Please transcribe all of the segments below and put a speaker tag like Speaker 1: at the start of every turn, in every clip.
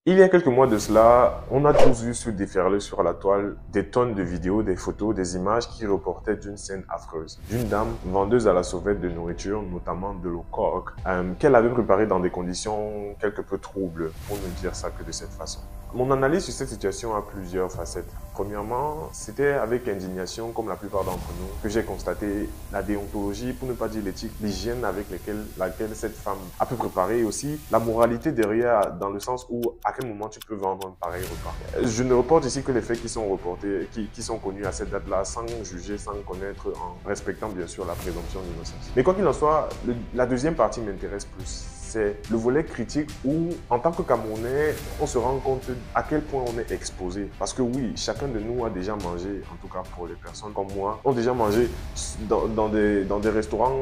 Speaker 1: Il y a quelques mois de cela, on a tous vu se déferler sur la toile des tonnes de vidéos, des photos, des images qui reportaient d'une scène affreuse. D'une dame vendeuse à la sauvette de nourriture, notamment de l'eau coque, qu'elle avait préparée dans des conditions quelque peu troubles, pour ne dire ça que de cette façon. Mon analyse sur cette situation a plusieurs facettes. Premièrement, c'était avec indignation, comme la plupart d'entre nous, que j'ai constaté la déontologie, pour ne pas dire l'éthique, l'hygiène avec laquelle cette femme a pu préparer, et aussi la moralité derrière, dans le sens où à quel moment tu peux vendre un pareil repas. Je ne reporte ici que les faits qui sont reportés, qui sont connus à cette date-là, sans juger, sans connaître, en respectant bien sûr la présomption d'innocence. Mais quoi qu'il en soit, la deuxième partie m'intéresse plus. C'est le volet critique où, en tant que Camerounais, on se rend compte à quel point on est exposé. Parce que oui, chacun de nous a déjà mangé, en tout cas pour les personnes comme moi, ont déjà mangé dans des restaurants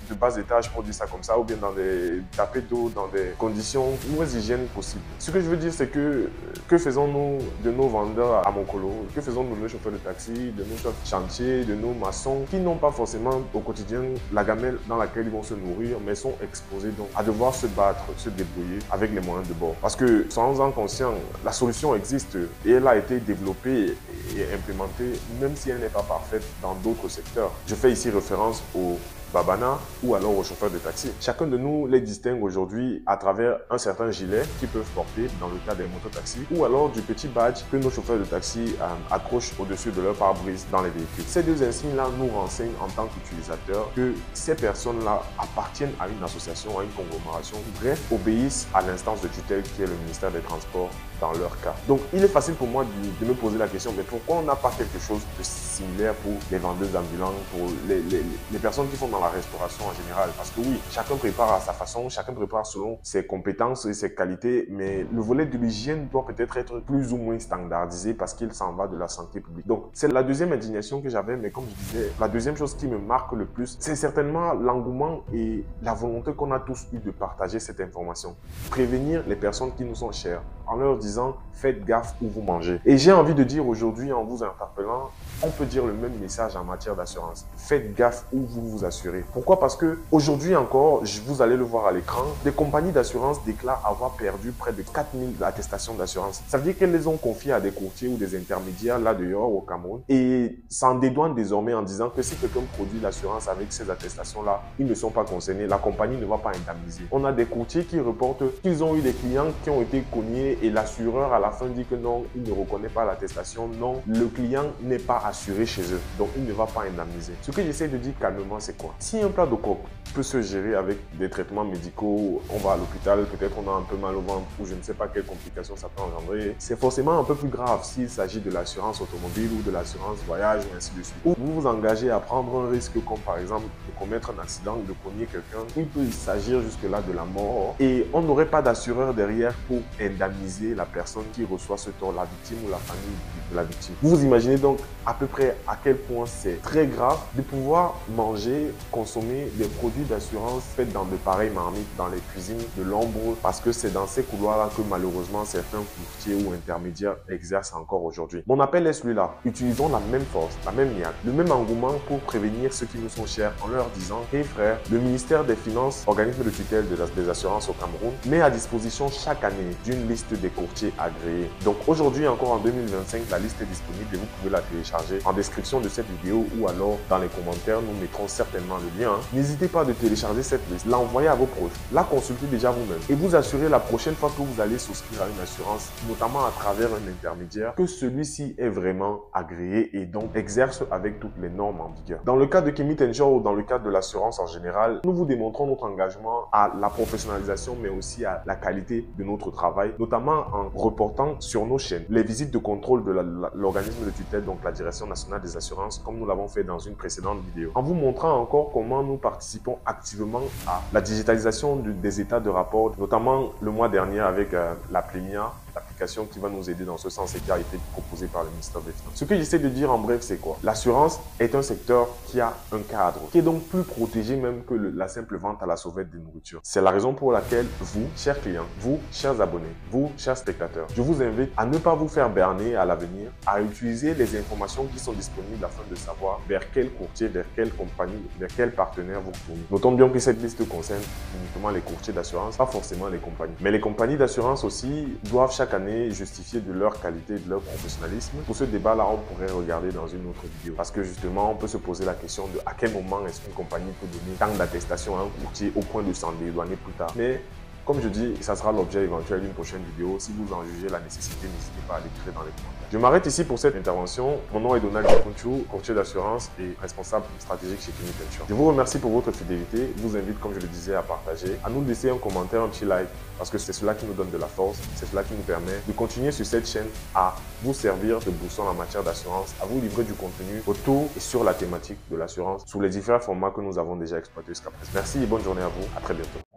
Speaker 1: de bas étage, pour dire ça comme ça, ou bien dans des tapés d'eau, dans des conditions moins hygiéniques possibles. Ce que je veux dire, c'est que faisons-nous de nos vendeurs à Moncolo? Que faisons-nous de nos chauffeurs de taxi, de nos chefs de chantier, de nos maçons, qui n'ont pas forcément au quotidien la gamelle dans laquelle ils vont se nourrir, mais sont exposés donc à devoir se battre, se débrouiller avec les moyens de bord. Parce que, sans en conscient, la solution existe et elle a été développée et implémentée, même si elle n'est pas parfaite dans d'autres secteurs. Je fais ici référence au Babana ou alors aux chauffeurs de taxi. Chacun de nous les distingue aujourd'hui à travers un certain gilet qu'ils peuvent porter dans le cas des mototaxis ou alors du petit badge que nos chauffeurs de taxi accrochent au-dessus de leur pare-brise dans les véhicules. Ces deux insignes-là nous renseignent en tant qu'utilisateurs que ces personnes-là appartiennent à une association, à une conglomération, bref, obéissent à l'instance de tutelle qui est le ministère des Transports dans leur cas. Donc, il est facile pour moi de me poser la question, mais pourquoi on n'a pas quelque chose de similaire pour les vendeuses ambulantes, pour les personnes qui font dans la restauration en général? Parce que oui, chacun prépare à sa façon, chacun prépare selon ses compétences et ses qualités, mais le volet de l'hygiène doit peut-être être plus ou moins standardisé parce qu'il s'en va de la santé publique. Donc, c'est la deuxième indignation que j'avais, mais comme je disais, la deuxième chose qui me marque le plus, c'est certainement l'engouement et la volonté qu'on a tous eu de partager cette information. Prévenir les personnes qui nous sont chères en leur disant « faites gaffe où vous mangez ». Et j'ai envie de dire aujourd'hui, en vous interpellant, on peut dire le même message en matière d'assurance. Faites gaffe où vous vous assurez. Pourquoi? Parce que aujourd'hui encore, vous allez le voir à l'écran, des compagnies d'assurance déclarent avoir perdu près de 4000 attestations d'assurance. Ça veut dire qu'elles les ont confiées à des courtiers ou des intermédiaires là dehors au Cameroun et s'en dédouanent désormais en disant que si quelqu'un produit l'assurance avec ces attestations-là, ils ne sont pas concernés, la compagnie ne va pas indemniser. On a des courtiers qui reportent qu'ils ont eu des clients qui ont été cognés et l'assureur à la fin dit que non, il ne reconnaît pas l'attestation, non, le client n'est pas assuré chez eux, donc il ne va pas indemniser. Ce que j'essaie de dire calmement, c'est quoi? Si un plat de coque peut se gérer avec des traitements médicaux, on va à l'hôpital, peut-être on a un peu mal au ventre ou je ne sais pas quelles complications ça peut engendrer, c'est forcément un peu plus grave s'il s'agit de l'assurance automobile ou de l'assurance voyage ou ainsi de suite. Ou vous vous engagez à prendre un risque comme par exemple de commettre un accident, de cogner quelqu'un, il peut s'agir jusque-là de la mort et on n'aurait pas d'assureur derrière pour indemniser la personne qui reçoit ce tort, la victime ou la famille de la victime. Vous vous imaginez donc à peu près à quel point c'est très grave de pouvoir manger, consommer des produits d'assurance faits dans de pareilles marmites, dans les cuisines de l'ombre, parce que c'est dans ces couloirs-là que malheureusement certains courtiers ou intermédiaires exercent encore aujourd'hui. Mon appel est celui-là. Utilisons la même force, la même niaque, le même engouement pour prévenir ceux qui nous sont chers en leur disant « Hey frère, le ministère des Finances, organisme de tutelle des assurances au Cameroun, met à disposition chaque année d'une liste des courtiers agréés. » Donc aujourd'hui encore en 2025, la liste est disponible et vous pouvez la télécharger en description de cette vidéo ou alors dans les commentaires, nous mettrons certainement le lien. N'hésitez pas de télécharger cette liste, l'envoyer à vos proches, la consulter déjà vous-même et vous assurer la prochaine fois que vous allez souscrire à une assurance, notamment à travers un intermédiaire, que celui-ci est vraiment agréé et donc exerce avec toutes les normes en vigueur. Dans le cas de Kimi Tenjo ou dans le cadre de l'assurance en général, nous vous démontrons notre engagement à la professionnalisation mais aussi à la qualité de notre travail, notamment en reportant sur nos chaînes les visites de contrôle de l'organisme de tutelle, donc la Direction nationale des assurances, comme nous l'avons fait dans une précédente vidéo, en vous montrant encore comment nous participons activement à la digitalisation des états de rapport, notamment le mois dernier avec la Plémia, l'application qui va nous aider dans ce sens et qui a été proposée par le ministère des Finances. Ce que j'essaie de dire en bref, c'est quoi? L'assurance est un secteur qui a un cadre, qui est donc plus protégé même que la simple vente à la sauvette de nourriture. C'est la raison pour laquelle vous, chers clients, vous, chers abonnés, vous, chers spectateurs, je vous invite à ne pas vous faire berner à l'avenir, à utiliser les informations qui sont disponibles afin de savoir vers quel courtier, vers quelle compagnie, vers quel partenaire vous tournez. Notons bien que cette liste concerne uniquement les courtiers d'assurance, pas forcément les compagnies. Mais les compagnies d'assurance aussi doivent chaque année justifier de leur qualité et de leur professionnalisme. Pour ce débat-là, on pourrait regarder dans une autre vidéo. Parce que justement, on peut se poser la question de à quel moment est-ce qu'une compagnie peut donner tant d'attestations à un courtier au point de s'en dédouaner plus tard. Mais comme je dis, ça sera l'objet éventuel d'une prochaine vidéo. Si vous en jugez la nécessité, n'hésitez pas à l'écrire dans les commentaires. Je m'arrête ici pour cette intervention. Mon nom est Donald Gifunchu, courtier d'assurance et responsable stratégique chez Clinic Insure. Je vous remercie pour votre fidélité. Je vous invite, comme je le disais, à partager, à nous laisser un commentaire, un petit like, parce que c'est cela qui nous donne de la force, c'est cela qui nous permet de continuer sur cette chaîne à vous servir de boussole en matière d'assurance, à vous livrer du contenu autour et sur la thématique de l'assurance, sous les différents formats que nous avons déjà exploités jusqu'à présent. Merci et bonne journée à vous. À très bientôt.